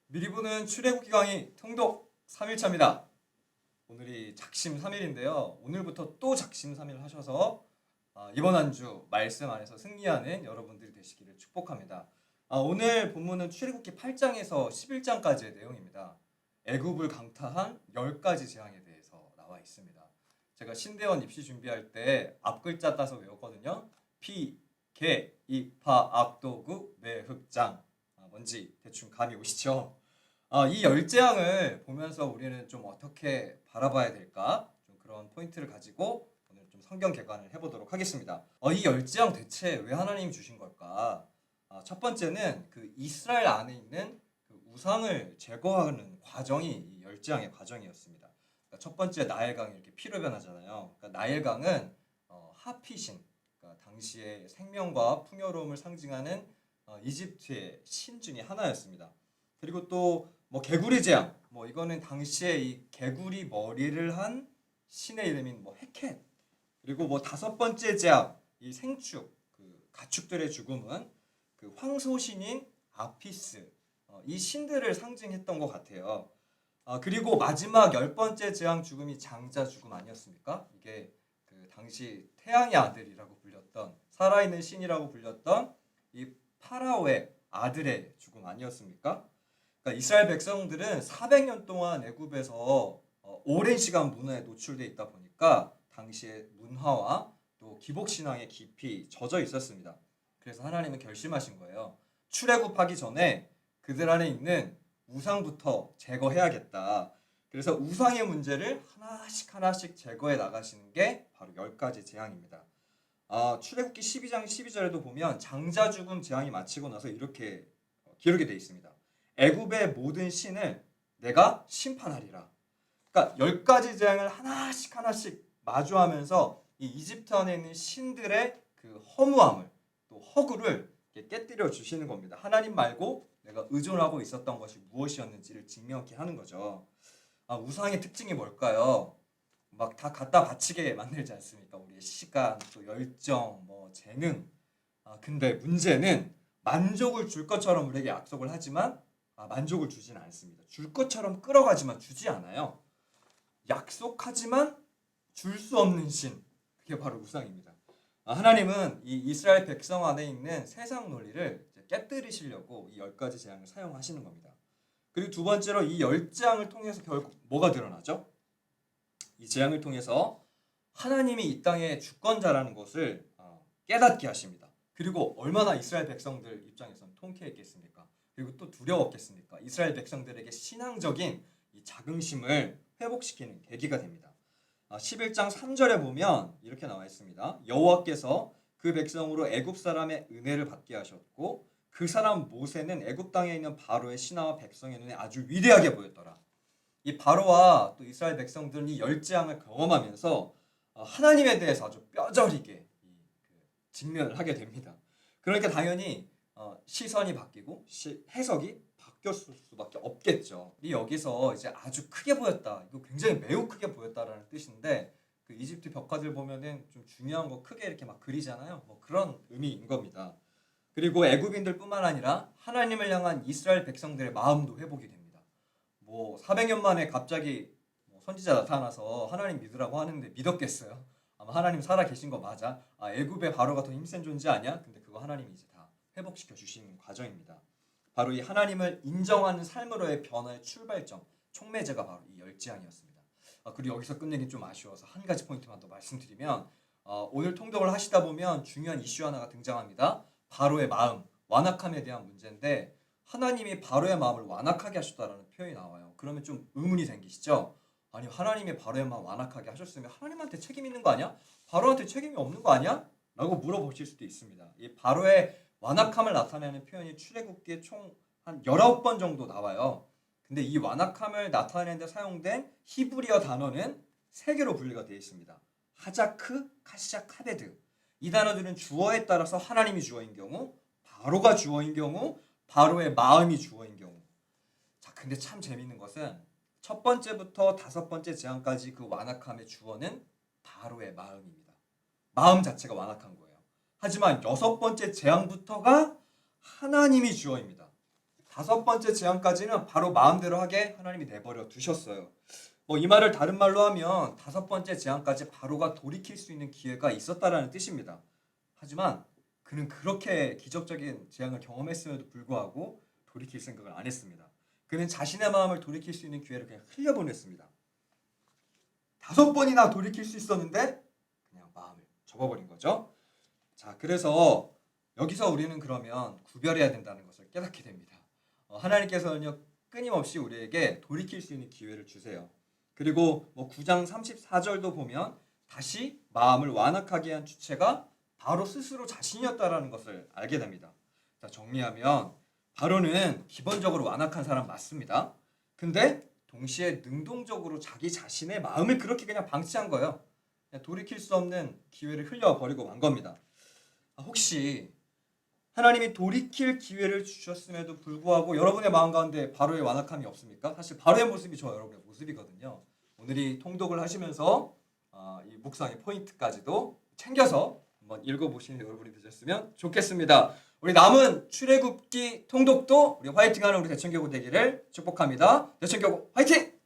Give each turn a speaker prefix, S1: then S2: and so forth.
S1: 미리 보는 출애굽기 강의 통독 3일차입니다. 오늘이 작심 3일인데요. 오늘부터 또 작심 3일 하셔서 이번 한 주 말씀 안에서 승리하는 여러분들이 되시기를 축복합니다. 오늘 본문은 출애굽기 8장에서 11장까지의 내용입니다. 애굽을 강타한 10가지 재앙에 대해서 나와 있습니다. 제가 신대원 입시 준비할 때 앞글자 따서 외웠거든요. 피, 개, 이파, 악도구, 매흑장. 뭔지 대충 감이 오시죠? 이 열재앙을 보면서 우리는 좀 어떻게 바라봐야 될까? 좀 그런 포인트를 가지고 오늘 좀 성경 개관을 해보도록 하겠습니다. 이 열재앙 대체 왜 하나님이 주신 걸까? 첫 번째는 그 이스라엘 안에 있는 그 우상을 제거하는 과정이 이 열재앙의 과정이었습니다. 그러니까 첫 번째 나일강이 이렇게 피로 변하잖아요. 그러니까 나일강은 하피신, 그러니까 당시의 생명과 풍요로움을 상징하는 이집트의 신 중에 하나였습니다. 그리고 또 개구리 재앙, 이거는 당시에 이 개구리 머리를 한 신의 이름인 헤켓. 그리고 다섯 번째 재앙, 이 생축, 그 가축들의 죽음은 그 황소신인 아피스, 이 신들을 상징했던 것 같아요. 그리고 마지막 열 번째 재앙 죽음이 장자 죽음 아니었습니까? 이게 그 당시 태양의 아들이라고 불렸던, 살아있는 신이라고 불렸던 이 파라오의 아들의 죽음 아니었습니까? 그러니까 이스라엘 백성들은 400년 동안 애굽에서 오랜 시간 문화에 노출돼 있다 보니까 당시의 문화와 또 기복 신앙에 깊이 젖어 있었습니다. 그래서 하나님은 결심하신 거예요. 출애굽하기 전에 그들 안에 있는 우상부터 제거해야겠다. 그래서 우상의 문제를 하나씩 하나씩 제거해 나가시는 게 바로 10가지 재앙입니다. 출애굽기 12장 12절에도 보면 장자 죽음 재앙이 마치고 나서 이렇게 기록이 되어 있습니다. 애굽의 모든 신을 내가 심판하리라. 그러니까 10가지 재앙을 하나씩 하나씩 마주하면서 이 이집트 안에 있는 신들의 그 허무함을 또 허구를 깨뜨려 주시는 겁니다. 하나님 말고 내가 의존하고 있었던 것이 무엇이었는지를 증명케 하는 거죠. 우상의 특징이 뭘까요? 막 다 갖다 바치게 만들지 않습니까? 우리의 시간, 또 열정, 재능. 근데 문제는 만족을 줄 것처럼 우리에게 약속을 하지만 만족을 주지는 않습니다. 줄 것처럼 끌어가지만 주지 않아요. 약속하지만 줄 수 없는 신. 그게 바로 우상입니다. 하나님은 이 이스라엘 백성 안에 있는 세상 논리를 깨뜨리시려고 이 10가지 재앙을 사용하시는 겁니다. 그리고 두 번째로 이 10재앙을 통해서 결국 뭐가 드러나죠? 이 재앙을 통해서 하나님이 이 땅의 주권자라는 것을 깨닫게 하십니다. 그리고 얼마나 이스라엘 백성들 입장에서는 통쾌했겠습니까? 그리고 또 두려웠겠습니까? 이스라엘 백성들에게 신앙적인 이 자긍심을 회복시키는 계기가 됩니다. 11장 3절에 보면 이렇게 나와 있습니다. 여호와께서 그 백성으로 애굽 사람의 은혜를 받게 하셨고 그 사람 모세는 애굽 땅에 있는 바로의 신하와 백성의 눈에 아주 위대하게 보였더라. 이 바로와 또 이스라엘 백성들은 이 열재앙을 경험하면서 하나님에 대해서 아주 뼈저리게 직면을 하게 됩니다. 그러니까 당연히 시선이 바뀌고 해석이 바뀌었을 수밖에 없겠죠. 이 여기서 이제 아주 크게 보였다, 이거 굉장히 매우 크게 보였다라는 뜻인데 그 이집트 벽화들 보면은 좀 중요한 거 크게 이렇게 막 그리잖아요. 그런 의미인 겁니다. 그리고 애굽인들뿐만 아니라 하나님을 향한 이스라엘 백성들의 마음도 회복이 됩니다. 400년 만에 갑자기 선지자 나타나서 하나님 믿으라고 하는데 믿었겠어요? 아마 하나님 살아 계신 거 맞아? 애굽의 바로가 더 힘센 존재 아니야? 근데 그거 하나님이 이제 다 회복시켜 주시는 과정입니다. 바로 이 하나님을 인정하는 삶으로의 변화의 출발점, 촉매제가 바로 이 열재앙이었습니다. 그리고 여기서 끝내긴 좀 아쉬워서 한 가지 포인트만 더 말씀드리면 오늘 통독을 하시다 보면 중요한 이슈 하나가 등장합니다. 바로의 마음, 완악함에 대한 문제인데 하나님이 바로의 마음을 완악하게 하셨다라는 표현이 나와요. 그러면 좀 의문이 생기시죠? 아니, 하나님이 바로의 마음 완악하게 하셨으면 하나님한테 책임 있는 거 아니야? 바로한테 책임이 없는 거 아니야? 라고 물어보실 수도 있습니다. 이 바로의 완악함을 나타내는 표현이 출애굽기에 총 한 19번 정도 나와요. 근데 이 완악함을 나타내는 데 사용된 히브리어 단어는 3개로 분류가 되어 있습니다. 하자크, 카시자, 카베드. 이 단어들은 주어에 따라서 하나님이 주어인 경우, 바로가 주어인 경우, 바로의 마음이 주어인 경우. 자, 근데 참 재밌는 것은 첫 번째부터 5번째 재앙까지 그 완악함의 주어는 바로의 마음입니다. 마음 자체가 완악한 거예요. 하지만 6번째 재앙부터가 하나님이 주어입니다. 5번째 재앙까지는 바로 마음대로 하게 하나님이 내버려 두셨어요. 뭐 이 말을 다른 말로 하면 5번째 재앙까지 바로가 돌이킬 수 있는 기회가 있었다라는 뜻입니다. 하지만 그는 그렇게 기적적인 재앙을 경험했음에도 불구하고 돌이킬 생각을 안 했습니다. 그는 자신의 마음을 돌이킬 수 있는 기회를 그냥 흘려보냈습니다. 5번이나 돌이킬 수 있었는데 그냥 마음을 접어버린 거죠. 자, 그래서 여기서 우리는 그러면 구별해야 된다는 것을 깨닫게 됩니다. 하나님께서는요 끊임없이 우리에게 돌이킬 수 있는 기회를 주세요. 그리고 뭐 9장 34절도 보면 다시 마음을 완악하게 한 주체가 바로 스스로 자신이었다라는 것을 알게 됩니다. 자, 정리하면 바로는 기본적으로 완악한 사람 맞습니다. 근데 동시에 능동적으로 자기 자신의 마음을 그렇게 그냥 방치한 거예요. 그냥 돌이킬 수 없는 기회를 흘려버리고 만 겁니다. 혹시 하나님이 돌이킬 기회를 주셨음에도 불구하고 여러분의 마음 가운데 바로의 완악함이 없습니까? 사실 바로의 모습이 저 여러분의 모습이거든요. 오늘 이 통독을 하시면서 이 묵상의 포인트까지도 챙겨서 한번 읽어보시는 여러분이 되셨으면 좋겠습니다. 우리 남은 출애굽기 통독도 우리 화이팅하는 우리 대천교구 되기를 축복합니다. 대천교구 화이팅!